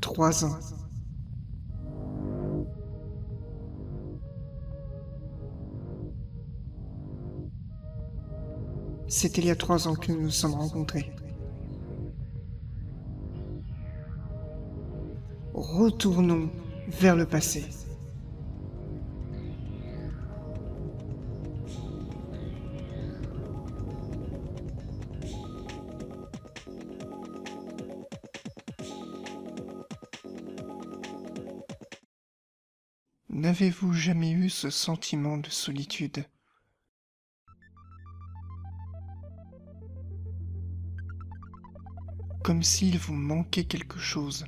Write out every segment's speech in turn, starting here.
3 ans. C'était il y a 3 ans que nous nous sommes rencontrés. Retournons vers le passé. N'avez-vous jamais eu ce sentiment de solitude ? Comme s'il vous manquait quelque chose.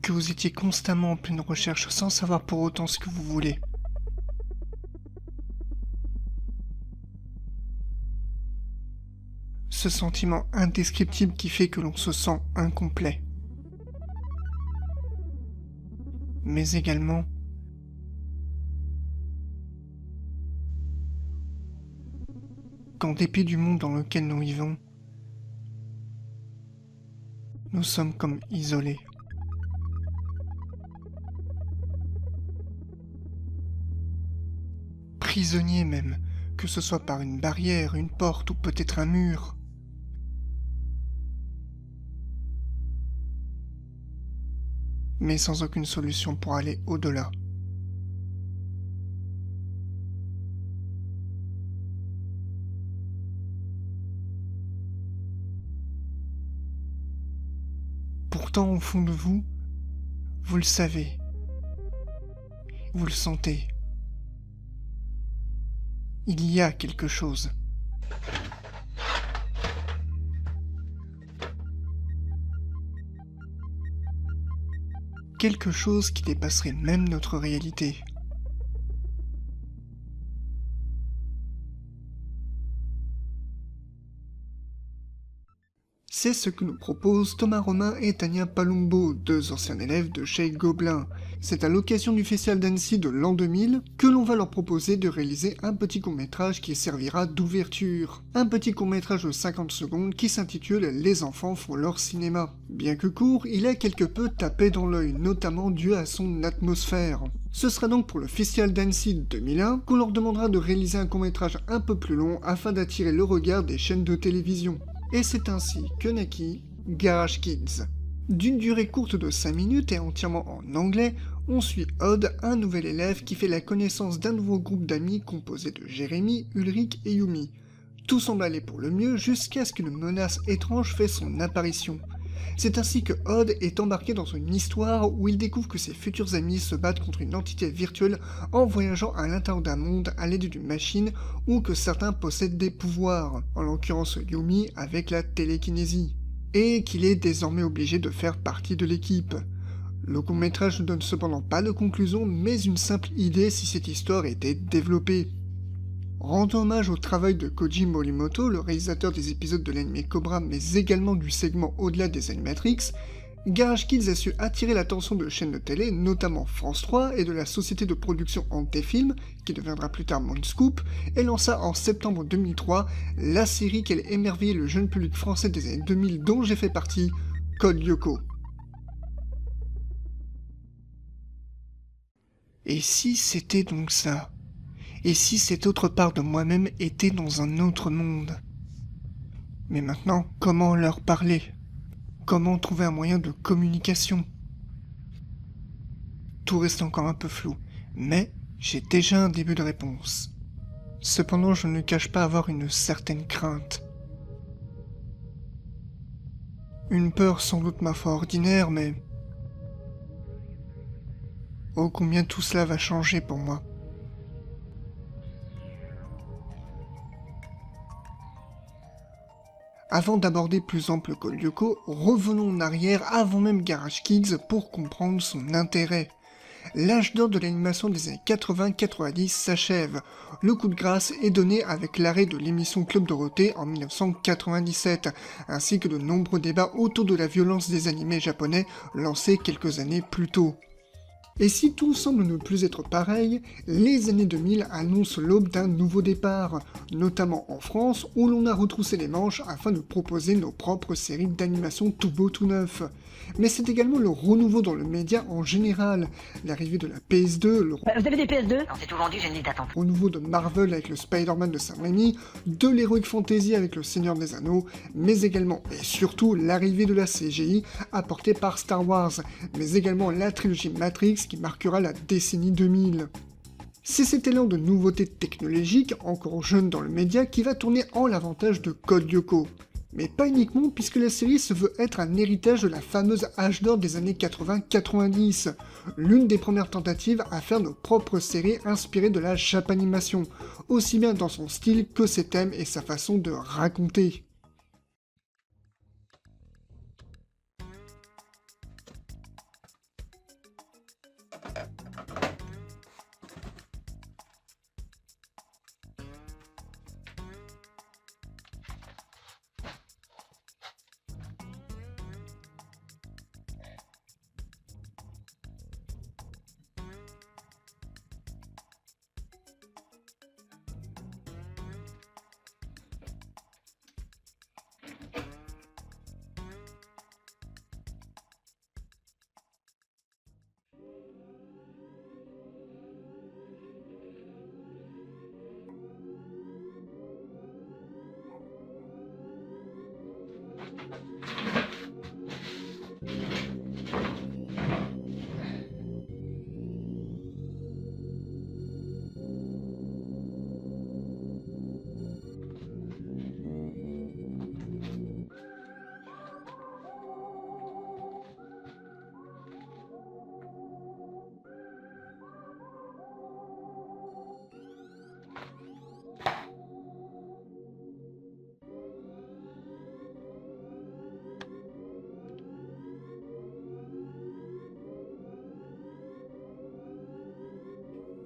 Que vous étiez constamment en pleine recherche sans savoir pour autant ce que vous voulez. Ce sentiment indescriptible qui fait que l'on se sent incomplet. Mais également qu'en dépit du monde dans lequel nous vivons, nous sommes comme isolés. Prisonniers même, que ce soit par une barrière, une porte ou peut-être un mur. Mais sans aucune solution pour aller au-delà. Pourtant, au fond de vous, vous le savez. Vous le sentez. Il y a quelque chose. Quelque chose qui dépasserait même notre réalité. C'est ce que nous proposent Thomas Romain et Tania Palumbo, deux anciens élèves de chez Gobelin. C'est à l'occasion du Festival d'Annecy de l'an 2000 que l'on va leur proposer de réaliser un petit court-métrage qui servira d'ouverture. Un petit court-métrage de 50 secondes qui s'intitule « Les enfants font leur cinéma ». Bien que court, il a quelque peu tapé dans l'œil, notamment dû à son atmosphère. Ce sera donc pour le Festival d'Annecy 2001 qu'on leur demandera de réaliser un court-métrage un peu plus long afin d'attirer le regard des chaînes de télévision. Et c'est ainsi que naquit Garage Kids. D'une durée courte de 5 minutes et entièrement en anglais, on suit Odd, un nouvel élève qui fait la connaissance d'un nouveau groupe d'amis composé de Jérémy, Ulrich et Yumi. Tout semble aller pour le mieux jusqu'à ce qu'une menace étrange fait son apparition. C'est ainsi que Odd est embarqué dans une histoire où il découvre que ses futurs amis se battent contre une entité virtuelle en voyageant à l'intérieur d'un monde à l'aide d'une machine ou que certains possèdent des pouvoirs, en l'occurrence Yumi avec la télékinésie, et qu'il est désormais obligé de faire partie de l'équipe. Le court-métrage ne donne cependant pas de conclusion, mais une simple idée si cette histoire était développée. Rendant hommage au travail de Koji Morimoto, le réalisateur des épisodes de l'anime Cobra, mais également du segment Au-delà des Animatrix, Garage Kids a su attirer l'attention de chaînes de télé, notamment France 3 et de la société de production Antefilm, qui deviendra plus tard Mondscoop, et lança en septembre 2003 la série qui allait émerveiller le jeune public français des années 2000 dont j'ai fait partie, Code Lyoko. Et si c'était donc ça ? Et si cette autre part de moi-même était dans un autre monde ? Mais maintenant, comment leur parler ? Comment trouver un moyen de communication ? Tout reste encore un peu flou, mais j'ai déjà un début de réponse. Cependant, je ne cache pas avoir une certaine crainte. Une peur sans doute ma foi ordinaire, mais... oh combien tout cela va changer pour moi. Avant d'aborder plus ample que Lyoko, revenons en arrière avant même Garage Kids pour comprendre son intérêt. L'âge d'or de l'animation des années 80-90 s'achève. Le coup de grâce est donné avec l'arrêt de l'émission Club Dorothée en 1997, ainsi que de nombreux débats autour de la violence des animés japonais lancés quelques années plus tôt. Et si tout semble ne plus être pareil, les années 2000 annoncent l'aube d'un nouveau départ, notamment en France où l'on a retroussé les manches afin de proposer nos propres séries d'animation tout beau tout neuf. Mais c'est également le renouveau dans le média en général, l'arrivée de la PS2, le Vous avez des PS2? Non, c'est tout vendu, j'ai une liste d'attente. renouveau de Marvel avec le Spider-Man de Sam Raimi, de l'Heroic Fantasy avec le Seigneur des Anneaux, mais également et surtout l'arrivée de la CGI apportée par Star Wars, mais également la trilogie Matrix qui marquera la décennie 2000. C'est cet élan de nouveautés technologiques, encore jeune dans le média, qui va tourner en l'avantage de Code Lyoko. Mais pas uniquement, puisque la série se veut être un héritage de la fameuse âge d'or des années 80-90, l'une des premières tentatives à faire nos propres séries inspirées de la Japanimation, aussi bien dans son style que ses thèmes et sa façon de raconter.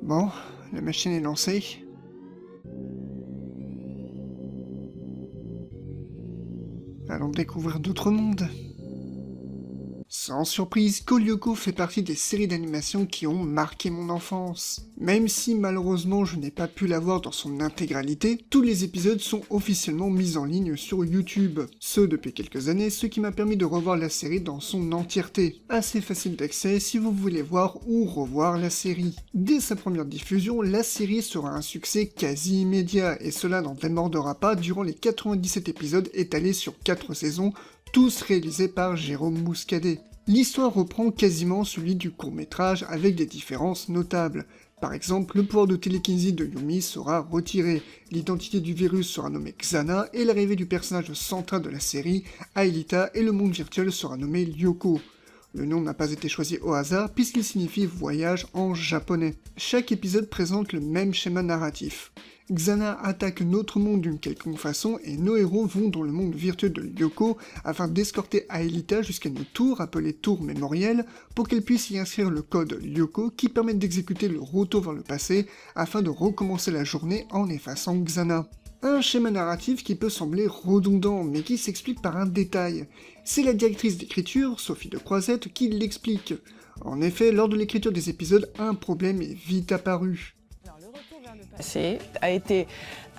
Bon, la machine est lancée. Allons découvrir d'autres mondes. Sans surprise, Code Lyoko fait partie des séries d'animation qui ont marqué mon enfance. Même si malheureusement je n'ai pas pu la voir dans son intégralité, tous les épisodes sont officiellement mis en ligne sur YouTube. Ce depuis quelques années, ce qui m'a permis de revoir la série dans son entièreté. Assez facile d'accès si vous voulez voir ou revoir la série. Dès sa première diffusion, la série sera un succès quasi immédiat, et cela n'en démordera pas durant les 97 épisodes étalés sur 4 saisons, tous réalisés par Jérôme Mouscadet. L'histoire reprend quasiment celui du court-métrage avec des différences notables. Par exemple, le pouvoir de télékinésie de Yumi sera retiré, l'identité du virus sera nommée Xana et l'arrivée du personnage central de la série, Aelita, et le monde virtuel sera nommé Lyoko. Le nom n'a pas été choisi au hasard puisqu'il signifie voyage en japonais. Chaque épisode présente le même schéma narratif. Xana attaque notre monde d'une quelconque façon et nos héros vont dans le monde virtuel de Lyoko afin d'escorter Aelita jusqu'à une tour appelée Tour Mémorielle pour qu'elle puisse y inscrire le code Lyoko qui permet d'exécuter le retour vers le passé afin de recommencer la journée en effaçant Xana. Un schéma narratif qui peut sembler redondant, mais qui s'explique par un détail. C'est la directrice d'écriture, Sophie de Croisette, qui l'explique. En effet, lors de l'écriture des épisodes, un problème est vite apparu. Le retour vers le passé a été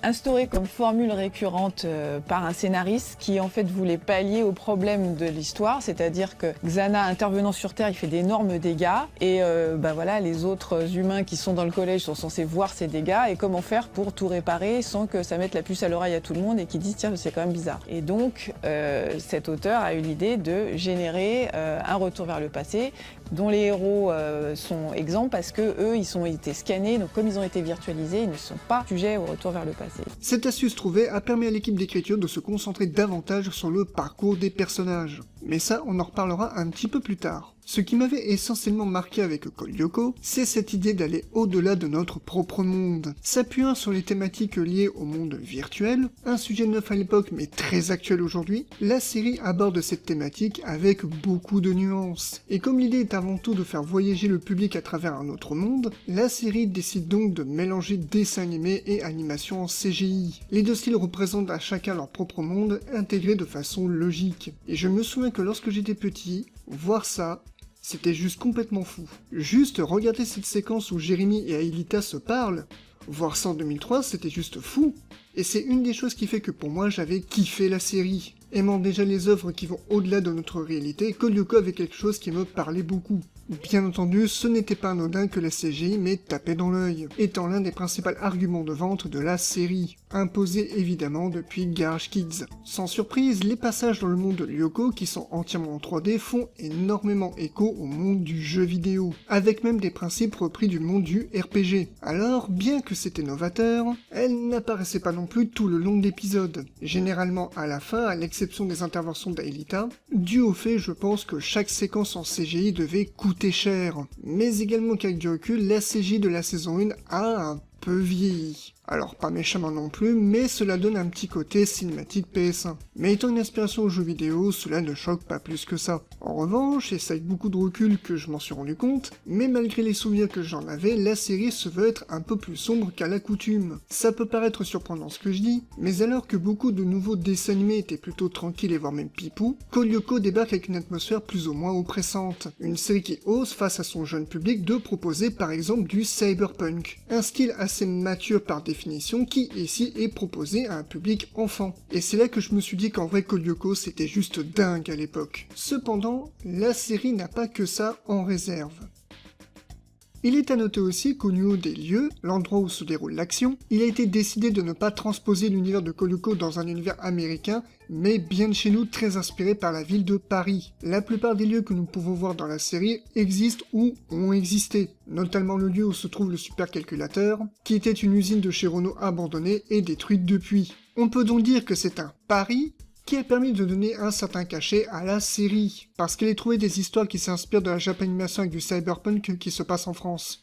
instauré comme formule récurrente par un scénariste qui en fait voulait pallier au problème de l'histoire, c'est-à-dire que Xana intervenant sur Terre, il fait d'énormes dégâts et voilà, les autres humains qui sont dans le collège sont censés voir ces dégâts et comment faire pour tout réparer sans que ça mette la puce à l'oreille à tout le monde et qu'ils disent tiens c'est quand même bizarre. Et donc cet auteur a eu l'idée de générer un retour vers le passé dont les héros sont exempts parce que eux ils ont été scannés, donc comme ils ont été virtualisés, ils ne sont pas sujets au retour vers le passé. Cette astuce trouvée a permis à l'équipe d'écriture de se concentrer davantage sur le parcours des personnages. Mais ça, on en reparlera un petit peu plus tard. Ce qui m'avait essentiellement marqué avec Code Lyoko, c'est cette idée d'aller au-delà de notre propre monde. S'appuyant sur les thématiques liées au monde virtuel, un sujet neuf à l'époque mais très actuel aujourd'hui, la série aborde cette thématique avec beaucoup de nuances. Et comme l'idée est avant tout de faire voyager le public à travers un autre monde, la série décide donc de mélanger dessin animé et animation en CGI. Les deux styles représentent à chacun leur propre monde, intégrés de façon logique. Et je me souviens que lorsque j'étais petit, voir ça, c'était juste complètement fou. Juste regarder cette séquence où Jérémy et Aelita se parlent, voir ça en 2003, c'était juste fou. Et c'est une des choses qui fait que pour moi j'avais kiffé la série. Aimant déjà les œuvres qui vont au-delà de notre réalité, Code Lyoko avait quelque chose qui me parlait beaucoup. Bien entendu, ce n'était pas anodin que la CGI m'ait tapé dans l'œil, étant l'un des principaux arguments de vente de la série, imposé évidemment depuis Garage Kids. Sans surprise, les passages dans le monde de Lyoko, qui sont entièrement en 3D, font énormément écho au monde du jeu vidéo, avec même des principes repris du monde du RPG. Alors, bien que c'était novateur, elle n'apparaissait pas non plus tout le long de l'épisode, généralement à la fin, à l'exception des interventions d'Aelita, dû au fait, je pense, que chaque séquence en CGI devait coûter cher, mais également qu'avec du recul, la CGI de la saison 1 a un peu vieilli. Alors pas méchamment non plus, mais cela donne un petit côté cinématique PS1. Mais étant une inspiration aux jeux vidéo, cela ne choque pas plus que ça. En revanche, et c'est avec beaucoup de recul que je m'en suis rendu compte, mais malgré les souvenirs que j'en avais, la série se veut être un peu plus sombre qu'à l'accoutume. Ça peut paraître surprenant ce que je dis, mais alors que beaucoup de nouveaux dessins animés étaient plutôt tranquilles et voire même pipou, Code Lyoko débarque avec une atmosphère plus ou moins oppressante. Une série qui ose, face à son jeune public, de proposer par exemple du cyberpunk. Un style assez mature par définition, qui ici est proposé à un public enfant. Et c'est là que je me suis dit qu'en vrai Code Lyoko c'était juste dingue à l'époque. Cependant, la série n'a pas que ça en réserve. Il est à noter aussi qu'au niveau des lieux, l'endroit où se déroule l'action, il a été décidé de ne pas transposer l'univers de Code Lyoko dans un univers américain, mais bien de chez nous très inspiré par la ville de Paris. La plupart des lieux que nous pouvons voir dans la série existent ou ont existé, notamment le lieu où se trouve le supercalculateur, qui était une usine de chez Renault abandonnée et détruite depuis. On peut donc dire que c'est un pari qui a permis de donner un certain cachet à la série, parce qu'elle a trouvé des histoires qui s'inspirent de la Japanimation avec du cyberpunk qui se passe en France.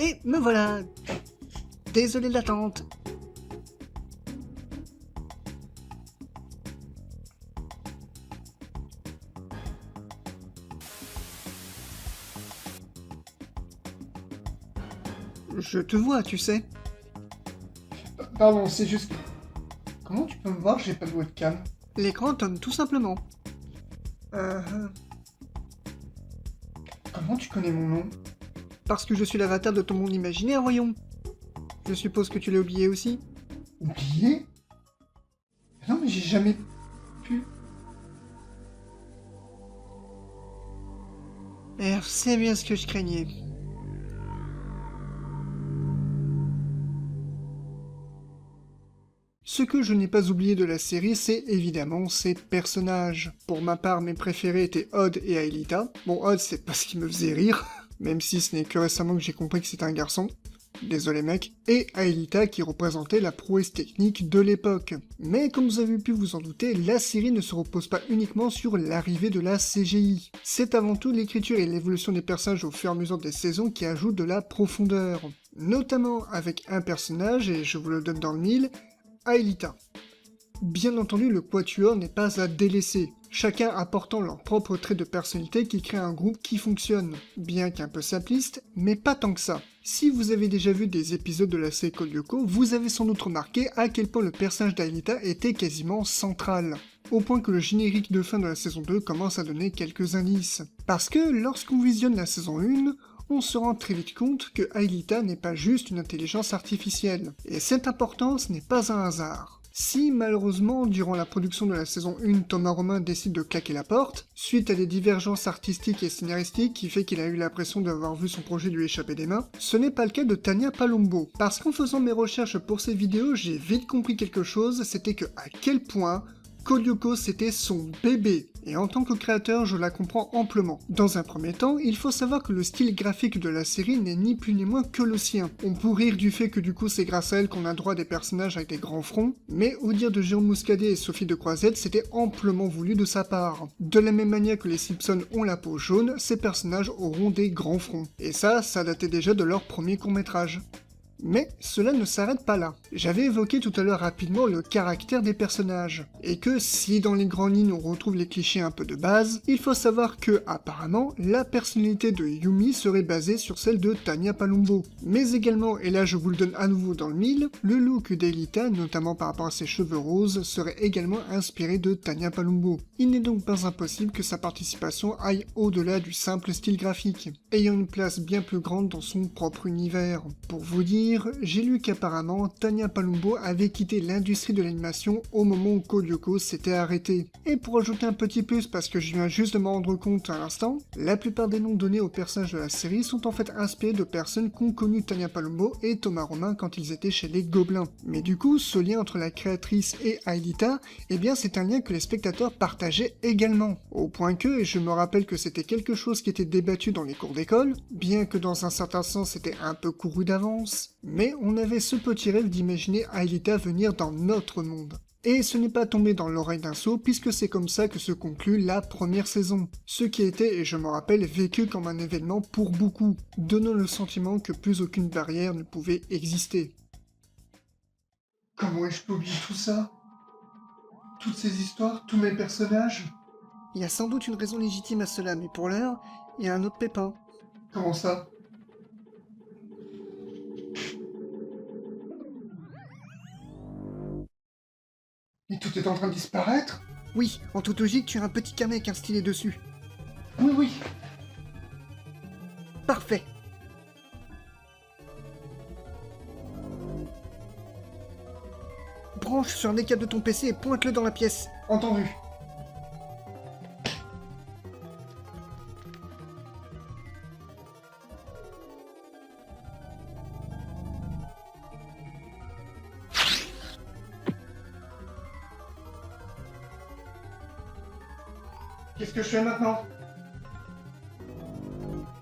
Et me voilà. Désolé de l'attente. Je te vois, tu sais. Pardon, c'est juste... Comment tu peux me voir, j'ai pas de webcam? L'écran tombe tout simplement. Comment tu connais mon nom? Parce que je suis l'avatar de ton monde imaginaire, voyons. Je suppose que tu l'as oublié aussi? Oublié? Non, mais j'ai jamais pu... C'est bien ce que je craignais. Ce que je n'ai pas oublié de la série, c'est évidemment ses personnages. Pour ma part, mes préférés étaient Odd et Aelita. Bon, Odd, c'est pas ce qui me faisait rire, même si ce n'est que récemment que j'ai compris que c'était un garçon. Désolé mec. Et Aelita qui représentait la prouesse technique de l'époque. Mais comme vous avez pu vous en douter, la série ne se repose pas uniquement sur l'arrivée de la CGI. C'est avant tout l'écriture et l'évolution des personnages au fur et à mesure des saisons qui ajoutent de la profondeur. Notamment avec un personnage, et je vous le donne dans le mille, Aelita. Bien entendu, le quatuor n'est pas à délaisser, chacun apportant leurs propres traits de personnalité qui créent un groupe qui fonctionne, bien qu'un peu simpliste, mais pas tant que ça. Si vous avez déjà vu des épisodes de la série Code Lyoko, vous avez sans doute remarqué à quel point le personnage d'Aelita était quasiment central, au point que le générique de fin de la saison 2 commence à donner quelques indices. Parce que lorsqu'on visionne la saison 1, on se rend très vite compte que Aelita n'est pas juste une intelligence artificielle, et cette importance n'est pas un hasard. Si malheureusement, durant la production de la saison 1, Thomas Romain décide de claquer la porte, suite à des divergences artistiques et scénaristiques qui fait qu'il a eu l'impression d'avoir vu son projet lui échapper des mains, ce n'est pas le cas de Tania Palumbo. Parce qu'en faisant mes recherches pour ces vidéos, j'ai vite compris quelque chose, c'était que à quel point Code Lyoko, c'était son bébé, et en tant que créateur, je la comprends amplement. Dans un premier temps, il faut savoir que le style graphique de la série n'est ni plus ni moins que le sien. On peut rire du fait que du coup c'est grâce à elle qu'on a droit à des personnages avec des grands fronts, mais au dire de Jérôme Muscadet et Sophie de Croisette, c'était amplement voulu de sa part. De la même manière que les Simpsons ont la peau jaune, ces personnages auront des grands fronts. Et ça datait déjà de leur premier court-métrage. Mais cela ne s'arrête pas là. J'avais évoqué tout à l'heure rapidement le caractère des personnages, et que si dans les grandes lignes on retrouve les clichés un peu de base, il faut savoir que, apparemment, la personnalité de Yumi serait basée sur celle de Tanya Palumbo. Mais également, et là je vous le donne à nouveau dans le mille, le look d'Elita, notamment par rapport à ses cheveux roses, serait également inspiré de Tanya Palumbo. Il n'est donc pas impossible que sa participation aille au-delà du simple style graphique, ayant une place bien plus grande dans son propre univers. Pour vous dire, j'ai lu qu'apparemment Tanya Palumbo avait quitté l'industrie de l'animation au moment où Code Lyoko s'était arrêté. Et pour ajouter un petit plus, parce que je viens juste de m'en rendre compte à l'instant, la plupart des noms donnés aux personnages de la série sont en fait inspirés de personnes qu'ont connu Tanya Palumbo et Thomas Romain quand ils étaient chez les Gobelins. Mais du coup, ce lien entre la créatrice et Aelita, eh bien c'est un lien que les spectateurs partageaient également. Au point que, et je me rappelle que c'était quelque chose qui était débattu dans les cours d'école, bien que dans un certain sens c'était un peu couru d'avance, mais on avait ce petit rêve d'imaginer Aelita venir dans notre monde. Et ce n'est pas tombé dans l'oreille d'un sot, puisque c'est comme ça que se conclut la première saison. Ce qui a été, et je me rappelle, vécu comme un événement pour beaucoup, donnant le sentiment que plus aucune barrière ne pouvait exister. Comment ai-je pu oublier tout ça? Toutes ces histoires, tous mes personnages? Il y a sans doute une raison légitime à cela, mais pour l'heure, il y a un autre pépin. Comment ça? Et tout est en train de disparaître? Oui, en toute logique, tu as un petit carnet avec un stylet dessus. Oui. Parfait. Branche sur un des câbles de ton PC et pointe-le dans la pièce. Entendu. Qu'est-ce que je fais maintenant?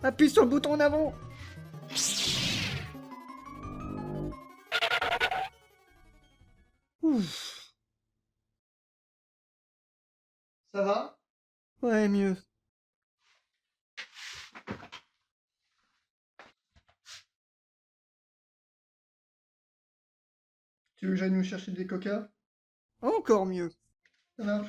Appuie sur le bouton en avant. Ouf. Ça va? Ouais, mieux. Tu veux que j'aille nous chercher des coca? Encore mieux. Ça marche.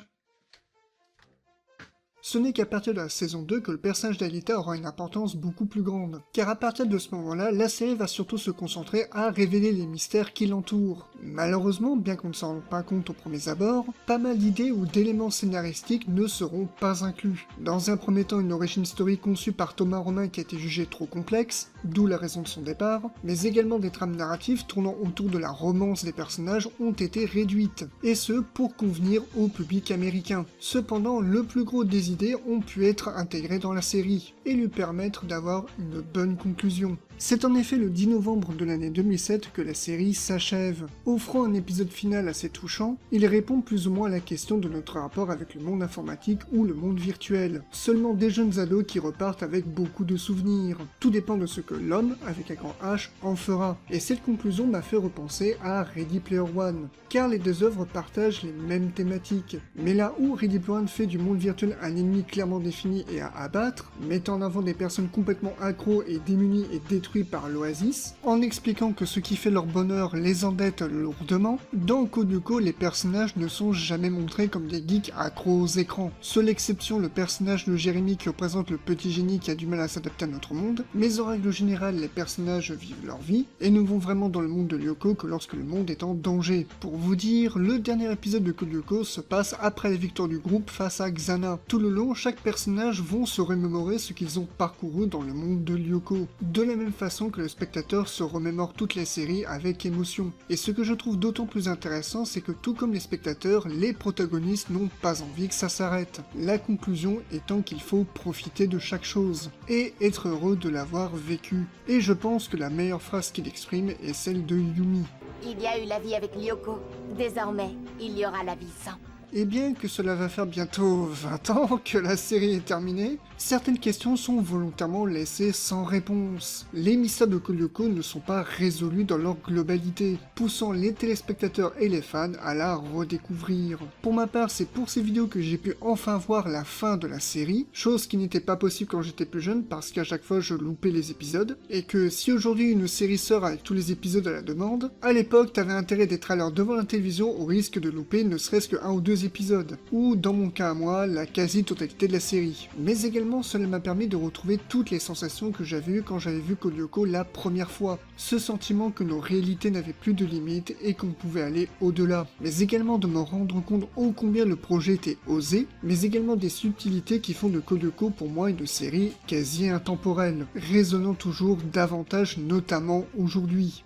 Ce n'est qu'à partir de la saison 2 que le personnage d'Aelita aura une importance beaucoup plus grande, car à partir de ce moment-là, la série va surtout se concentrer à révéler les mystères qui l'entourent. Malheureusement, bien qu'on ne s'en rende pas compte au premier abord, pas mal d'idées ou d'éléments scénaristiques ne seront pas inclus. Dans un premier temps, une origin story conçue par Thomas Romain qui a été jugée trop complexe, d'où la raison de son départ, mais également des trames narratives tournant autour de la romance des personnages ont été réduites, et ce pour convenir au public américain. Cependant, le plus gros des idées ont pu être intégrées dans la série, et lui permettre d'avoir une bonne conclusion. C'est en effet le 10 novembre de l'année 2007 que la série s'achève. Offrant un épisode final assez touchant, il répond plus ou moins à la question de notre rapport avec le monde informatique ou le monde virtuel. Seulement des jeunes ados qui repartent avec beaucoup de souvenirs. Tout dépend de ce que l'homme, avec un grand H, en fera. Et cette conclusion m'a fait repenser à Ready Player One, car les deux œuvres partagent les mêmes thématiques. Mais là où Ready Player One fait du monde virtuel un ennemi clairement défini et à abattre, mettant en avant des personnes complètement accros et démunies et détruites par l'Oasis, en expliquant que ce qui fait leur bonheur les endette lourdement, dans Code Lyoko, les personnages ne sont jamais montrés comme des geeks accros aux écrans. Seule exception, le personnage de Jérémy qui représente le petit génie qui a du mal à s'adapter à notre monde, mais en règle générale, les personnages vivent leur vie, et ne vont vraiment dans le monde de Lyoko que lorsque le monde est en danger. Pour vous dire, le dernier épisode de Code Lyoko se passe après la victoire du groupe face à Xana. Tout le long, chaque personnage vont se remémorer ce qu'ils ont parcouru dans le monde de Lyoko. De la même façon que le spectateur se remémore toutes les séries avec émotion. Et ce que je trouve d'autant plus intéressant, c'est que tout comme les spectateurs, les protagonistes n'ont pas envie que ça s'arrête. La conclusion étant qu'il faut profiter de chaque chose, et être heureux de l'avoir vécu. Et je pense que la meilleure phrase qu'il exprime est celle de Yumi. Il y a eu la vie avec Lyoko. Désormais, il y aura la vie sans. Et bien que cela va faire bientôt 20 ans que la série est terminée, certaines questions sont volontairement laissées sans réponse. Les mystères de Code Lyoko ne sont pas résolus dans leur globalité, poussant les téléspectateurs et les fans à la redécouvrir. Pour ma part, c'est pour ces vidéos que j'ai pu enfin voir la fin de la série, chose qui n'était pas possible quand j'étais plus jeune parce qu'à chaque fois je loupais les épisodes, et que si aujourd'hui une série sort avec tous les épisodes à la demande, à l'époque t'avais intérêt d'être à l'heure devant la télévision au risque de louper ne serait-ce que 1 ou 2 épisodes, ou dans mon cas à moi, la quasi-totalité de la série. Mais également cela m'a permis de retrouver toutes les sensations que j'avais eues quand j'avais vu Code Lyoko la première fois, ce sentiment que nos réalités n'avaient plus de limites et qu'on pouvait aller au-delà, mais également de me rendre compte ô combien le projet était osé, mais également des subtilités qui font de Code Lyoko pour moi une série quasi intemporelle, résonnant toujours davantage notamment aujourd'hui.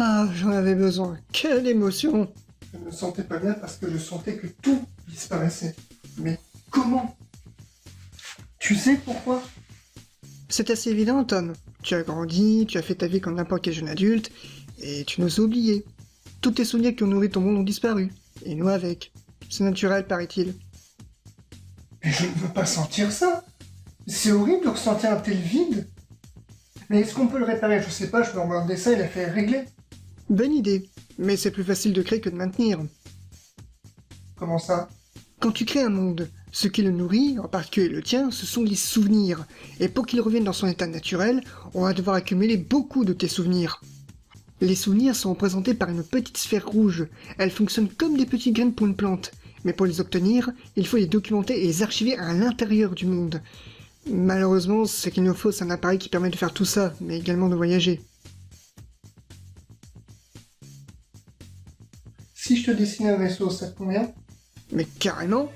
Ah, j'en avais besoin, quelle émotion! Je me sentais pas bien parce que je sentais que tout disparaissait. Mais comment? Tu sais pourquoi? C'est assez évident, Tom. Tu as grandi, tu as fait ta vie comme n'importe quel jeune adulte, et tu nous as oubliés. Tous tes souvenirs qui ont nourri ton monde ont disparu, et nous avec. C'est naturel, paraît-il. Mais je ne veux pas sentir ça! C'est horrible de ressentir un tel vide! Mais est-ce qu'on peut le réparer? Je sais pas, je peux envoyer un dessin et la faire régler. Bonne idée, mais c'est plus facile de créer que de maintenir. Comment ça? Quand tu crées un monde, ce qui le nourrit, en particulier le tien, ce sont les souvenirs. Et pour qu'il revienne dans son état naturel, on va devoir accumuler beaucoup de tes souvenirs. Les souvenirs sont représentés par une petite sphère rouge. Elles fonctionnent comme des petites graines pour une plante. Mais pour les obtenir, il faut les documenter et les archiver à l'intérieur du monde. Malheureusement, ce qu'il nous faut, c'est un appareil qui permet de faire tout ça, mais également de voyager. Si je te dessine un vaisseau, ça te convient? Mais carrément!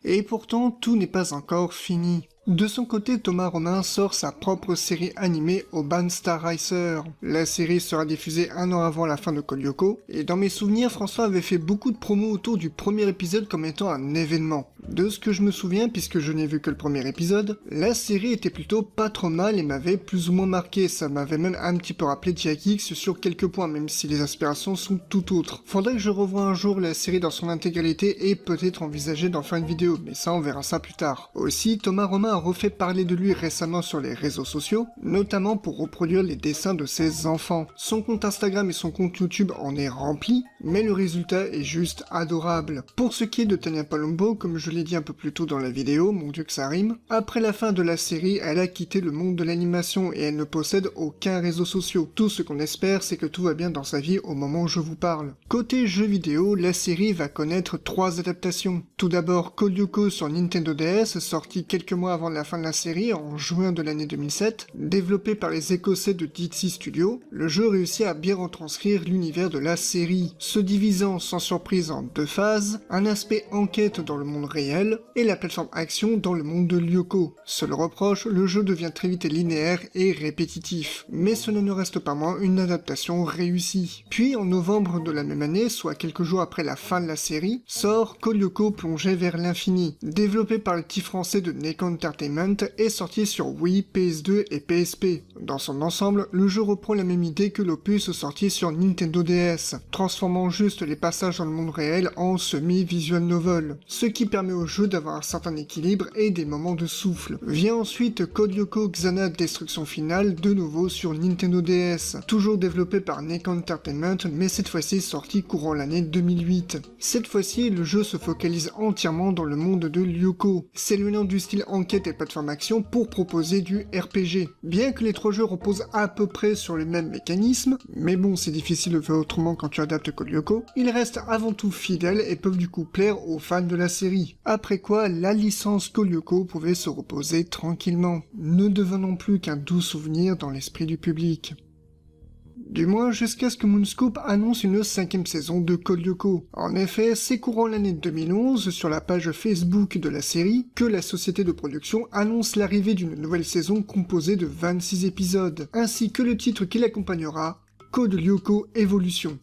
Et pourtant, tout n'est pas encore fini. De son côté, Thomas Romain sort sa propre série animée Oban Star Racer. La série sera diffusée 1 an avant la fin de Code Lyoko, et dans mes souvenirs, François avait fait beaucoup de promos autour du premier épisode comme étant un événement. De ce que je me souviens, puisque je n'ai vu que le premier épisode, la série était plutôt pas trop mal et m'avait plus ou moins marqué, ça m'avait même un petit peu rappelé Jack X sur quelques points, même si les aspirations sont tout autres. Faudrait que je revoie un jour la série dans son intégralité et peut-être envisager d'en faire une vidéo, mais ça on verra ça plus tard. Aussi, Thomas Romain a refait parler de lui récemment sur les réseaux sociaux, notamment pour reproduire les dessins de ses enfants. Son compte Instagram et son compte YouTube en est rempli, mais le résultat est juste adorable. Pour ce qui est de Tania Palumbo, comme je l'ai dit un peu plus tôt dans la vidéo, mon dieu que ça rime, après la fin de la série, elle a quitté le monde de l'animation et elle ne possède aucun réseau social. Tout ce qu'on espère, c'est que tout va bien dans sa vie au moment où je vous parle. Côté jeux vidéo, la série va connaître 3 adaptations. Tout d'abord, Code Lyoko sur Nintendo DS, sorti quelques mois avant la fin de la série, en juin de l'année 2007, développé par les Écossais de Ditsy Studio, le jeu réussit à bien retranscrire l'univers de la série, se divisant sans surprise en 2 phases, un aspect enquête dans le monde réel, et la plateforme action dans le monde de Lyoko. Seul reproche, le jeu devient très vite linéaire et répétitif, mais cela ne reste pas moins une adaptation réussie. Puis en novembre de la même année, soit quelques jours après la fin de la série, sort Code Lyoko plongé vers l'infini, développé par le petit français de Neko Entertainment et sorti sur Wii, PS2 et PSP. Dans son ensemble, le jeu reprend la même idée que l'opus sorti sur Nintendo DS, transformant juste les passages dans le monde réel en semi-visual novel, ce qui permet au jeu d'avoir un certain équilibre et des moments de souffle. Vient ensuite Code Lyoko Xana Destruction Finale, de nouveau sur Nintendo DS, toujours développé par Neko Entertainment, mais cette fois-ci sorti courant l'année 2008. Cette fois-ci, le jeu se focalise entièrement dans le monde de Lyoko, s'éloignant du style enquête et plateforme action pour proposer du RPG. Bien que les 3 jeux reposent à peu près sur les mêmes mécanismes, mais bon, c'est difficile de faire autrement quand tu adaptes Code Lyoko, ils restent avant tout fidèles et peuvent du coup plaire aux fans de la série. Après quoi, la licence Code Lyoko pouvait se reposer tranquillement, ne devenant plus qu'un doux souvenir dans l'esprit du public. Du moins jusqu'à ce que Moonscope annonce une 5e saison de Code Lyoko. En effet, c'est courant l'année 2011, sur la page Facebook de la série, que la société de production annonce l'arrivée d'une nouvelle saison composée de 26 épisodes, ainsi que le titre qui l'accompagnera, Code Lyoko Evolution.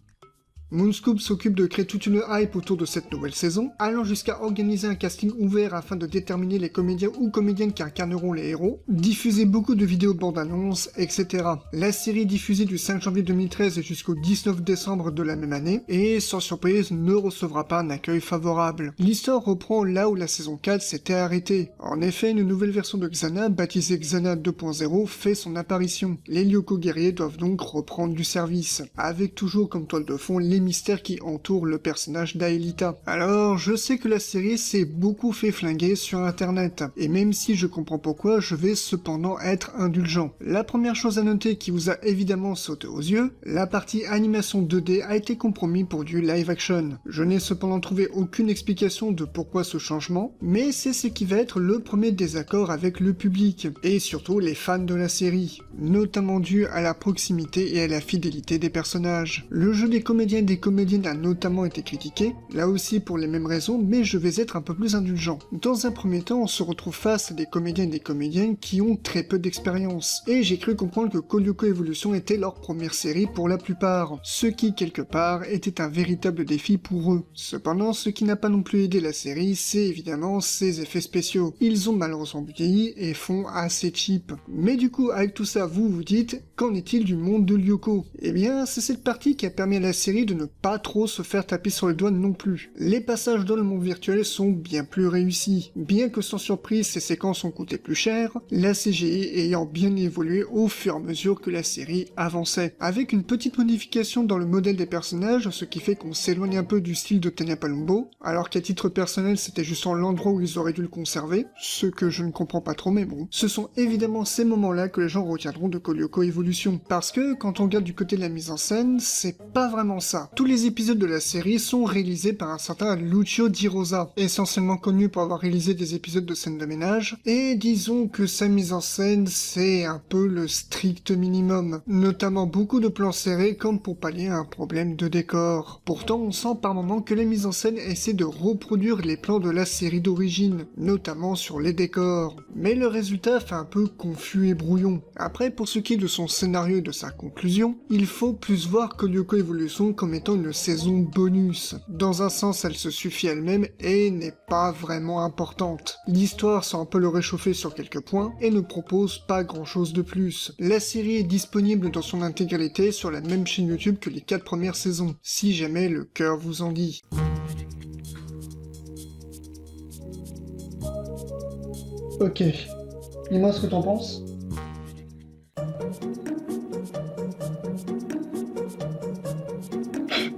Moonscoop s'occupe de créer toute une hype autour de cette nouvelle saison, allant jusqu'à organiser un casting ouvert afin de déterminer les comédiens ou comédiennes qui incarneront les héros, diffuser beaucoup de vidéos bandes-annonces, etc. La série est diffusée du 5 janvier 2013 jusqu'au 19 décembre de la même année, et sans surprise ne recevra pas un accueil favorable. L'histoire reprend là où la saison 4 s'était arrêtée. En effet, une nouvelle version de Xana, baptisée Xana 2.0, fait son apparition. Les Lyoko guerriers doivent donc reprendre du service, avec toujours comme toile de fond les mystères qui entourent le personnage d'Aelita. Alors, je sais que la série s'est beaucoup fait flinguer sur internet, et même si je comprends pourquoi, je vais cependant être indulgent. La première chose à noter qui vous a évidemment sauté aux yeux, la partie animation 2D a été compromis pour du live action. Je n'ai cependant trouvé aucune explication de pourquoi ce changement, mais c'est ce qui va être le premier désaccord avec le public, et surtout les fans de la série, notamment dû à la proximité et à la fidélité des personnages. Le jeu des comédiens et des comédiennes a notamment été critiqué, là aussi pour les mêmes raisons, mais je vais être un peu plus indulgent. Dans un premier temps, on se retrouve face à des comédiens et des comédiennes qui ont très peu d'expérience, et j'ai cru comprendre que Code Lyoko Evolution était leur première série pour la plupart, ce qui quelque part était un véritable défi pour eux. Cependant, ce qui n'a pas non plus aidé la série, c'est évidemment ses effets spéciaux. Ils ont malheureusement vieilli et font assez cheap. Mais du coup, avec tout ça, vous vous dites, qu'en est-il du monde de Lyoko? Eh bien, c'est cette partie qui a permis à la série de ne pas trop se faire taper sur les doigts non plus. Les passages dans le monde virtuel sont bien plus réussis. Bien que sans surprise, ces séquences ont coûté plus cher, la CGI ayant bien évolué au fur et à mesure que la série avançait. Avec une petite modification dans le modèle des personnages, ce qui fait qu'on s'éloigne un peu du style de Tanya Palumbo, alors qu'à titre personnel c'était justement l'endroit où ils auraient dû le conserver, ce que je ne comprends pas trop mais bon. Ce sont évidemment ces moments-là que les gens retiendront de Code Lyoko Evolution, parce que quand on regarde du côté de la mise en scène, c'est pas vraiment ça. Tous les épisodes de la série sont réalisés par un certain Lucio Di Rosa, essentiellement connu pour avoir réalisé des épisodes de scènes de ménage, et disons que sa mise en scène c'est un peu le strict minimum, notamment beaucoup de plans serrés comme pour pallier à un problème de décor. Pourtant on sent par moments que la mise en scène essaie de reproduire les plans de la série d'origine, notamment sur les décors, mais le résultat fait un peu confus et brouillon. Après, pour ce qui est de son scénario et de sa conclusion, il faut plus voir Code Lyoko Evolution comme étant une saison bonus. Dans un sens, elle se suffit elle-même et n'est pas vraiment importante. L'histoire sent un peu le réchauffer sur quelques points et ne propose pas grand chose de plus. La série est disponible dans son intégralité sur la même chaîne YouTube que les 4 premières saisons, si jamais le cœur vous en dit. Ok. Dis-moi ce que t'en penses.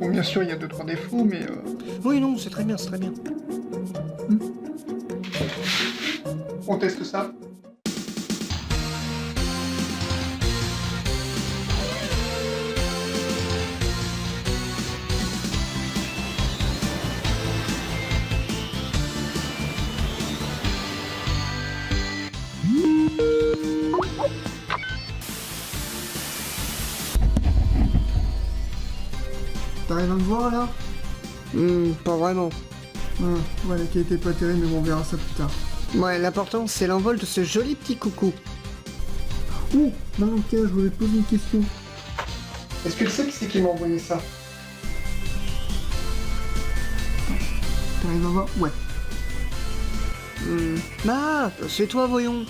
Bon, bien sûr, il y a 2-3 défauts, mais oui, non, c'est très bien, c'est très bien. On teste ça. T'arrives à me voir là? Pas vraiment. Ouais, la qualité est pas terrible, mais bon, on verra ça plus tard. Ouais, l'important c'est l'envol de ce joli petit coucou. Oh, Mamanka, je voulais te poser une question. Est-ce que tu sais qui c'est qui m'a envoyé ça? T'arrives à voir? Ouais. Ah, c'est toi, voyons.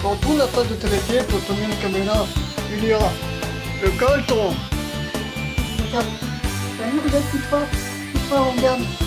Quand on n'a pas de trépied pour tourner la caméra, il y a le colton. Regarde, regarde, touche pas, regarde.